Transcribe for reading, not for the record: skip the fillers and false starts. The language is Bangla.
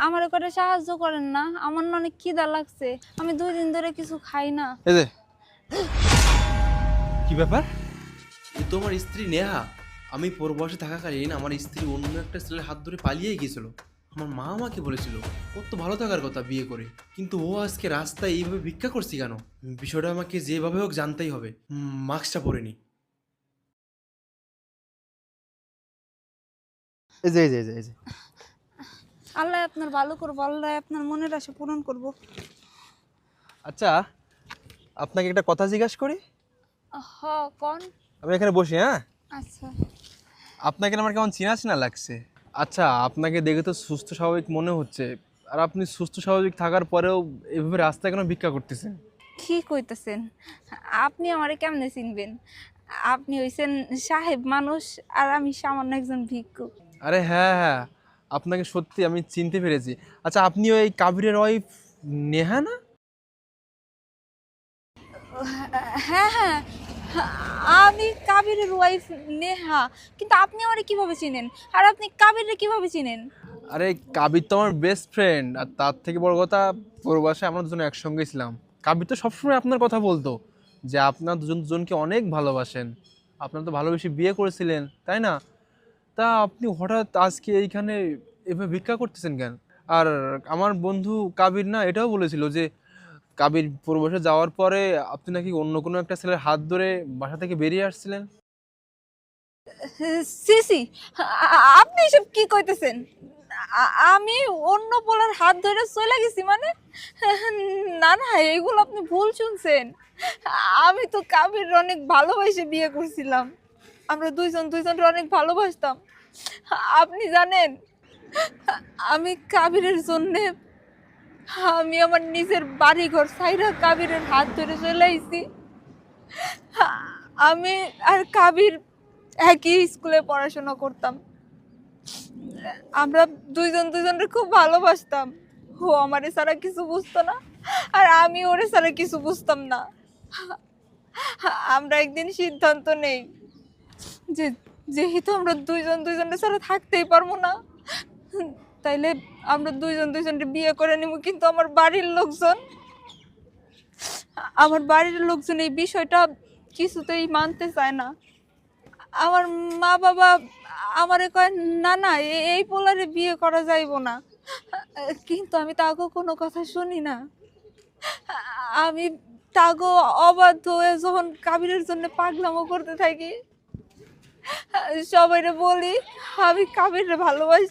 আমারে করে সাহায্য করেন না, আমার না অনেক খিদা লাগছে, আমি 2 দিন ধরে কিছু খাই না। এই যে কি ব্যাপার? এ তো আমার স্ত্রী নেহা। আমি পরবাসে থাকাকালীন আমার স্ত্রী অন্য একটা ছেলের হাত ধরে পালিয়ে গিয়েছিল। আমার মা আমাকে বলেছিল ওর তো ভালো থাকার কথা বিয়ে করে, কিন্তু ও আজকে রাস্তায় এইভাবে ভিক্ষা করছে কেন? বিষয়টা আমাকে যেভাবে হোক জানতেই হবে। মাস্কটা পরে নি। এই যে আল্লাহ আপনার ভালো করবো, আল্লাহ আপনার মনের আশা পূরণ করবো। আচ্ছা, আপনাকে একটা কথা জিজ্ঞাসা করি। হ, কোন? আমি এখানে বসি, হ্যাঁ? আচ্ছা। আপনাকে না আমার কেমন চেনা চেনা লাগছে। আচ্ছা, আপনাকে দেখে তো সুস্থ স্বাভাবিক মনে হচ্ছে, আর আপনি সুস্থ স্বাভাবিক থাকার পরেও এভাবে রাস্তায় কেন ভিক্ষা করতেছেন? কি কইতেছেন? আপনি আমারে কেমনে চিনবেন? আপনি হইছেন সাহেব মানুষ, আর আমি সামান্য একজন ভিক্ষুক। আরে হ্যাঁ হ্যাঁ, আপনাকে সত্যি আমি চিনতে পেরেছি। আচ্ছা, আপনি ওই কাবিরের ওয়াইফ নেহা না? হ্যাঁ হ্যাঁ, আমি কাবিরের ওয়াইফ নেহা। কিন্তু আপনি আমারে কিভাবে চিনেন? আর আপনি কাবিরে কিভাবে চিনেন? আরে কাবির তো আমার বেস্ট ফ্রেন্ড, আর তার থেকে বড় কথা, প্রবাসে আমরা দুজন একসঙ্গে ছিলাম। কাবির তো সবসময় আপনার কথা বলতো, যে আপনার দুজন দুজনকে অনেক ভালোবাসেন। আপনার তো ভালোবেসে বিয়ে করেছিলেন, তাই না? তা আপনি হঠাৎ আজকে এইখানে এভাবে ভিক্ষা করতেছেন কেন? আর আমার বন্ধু কাবির না এটাও বলেছিল যে কাবির প্রবাসে যাওয়ার পরে আপনি নাকি অন্য কোনো একটা ছেলের হাত ধরে বাসা থেকে বেরিয়ে আসছিলেন। সিসি, আপনি এসব কি কইতেছেন? আমি অন্য পোলার হাত ধরে চলে গেছি মানে? না না, এগুলো আপনি ভুল শুনছেন। আমি তো কাবির অনেক ভালোবাসে বিয়ে করছিলাম। আমরা দুইজনের অনেক ভালোবাসতাম। আপনি জানেন, আমি কাবিরের জন্যে আমি আমার নিজের বাড়ি ঘর ছাইরা কাবিরের হাত ধরে চলে আইছি। আমি আর কাবির একই স্কুলে পড়াশোনা করতাম। আমরা দুইজনের খুব ভালোবাসতাম। ও আমারে ছাড়া কিছু বুঝতো না, আর আমি ওরে ছাড়া কিছু বুঝতাম না। আমরা একদিন সিদ্ধান্ত নেই যে যেহেতু আমরা দুইজনের ছাড়া থাকতেই পারবো না, তাইলে আমরা দুইজনকে বিয়ে করে নিব। কিন্তু আমার বাড়ির লোকজন এই বিষয়টা কিছুতেই মানতে চায় না। আমার মা বাবা আমারে কয়, না না, এই পোলারে বিয়ে করা যাইব না। কিন্তু আমি তাগো কোনো কথা শুনি না। আমি তাগো অবাধ্য হয়ে যখন কাবিরের জন্য পাগলামো করতে থাকি, সবাইরে বলি আমি কাবিরে ভালোবাসি।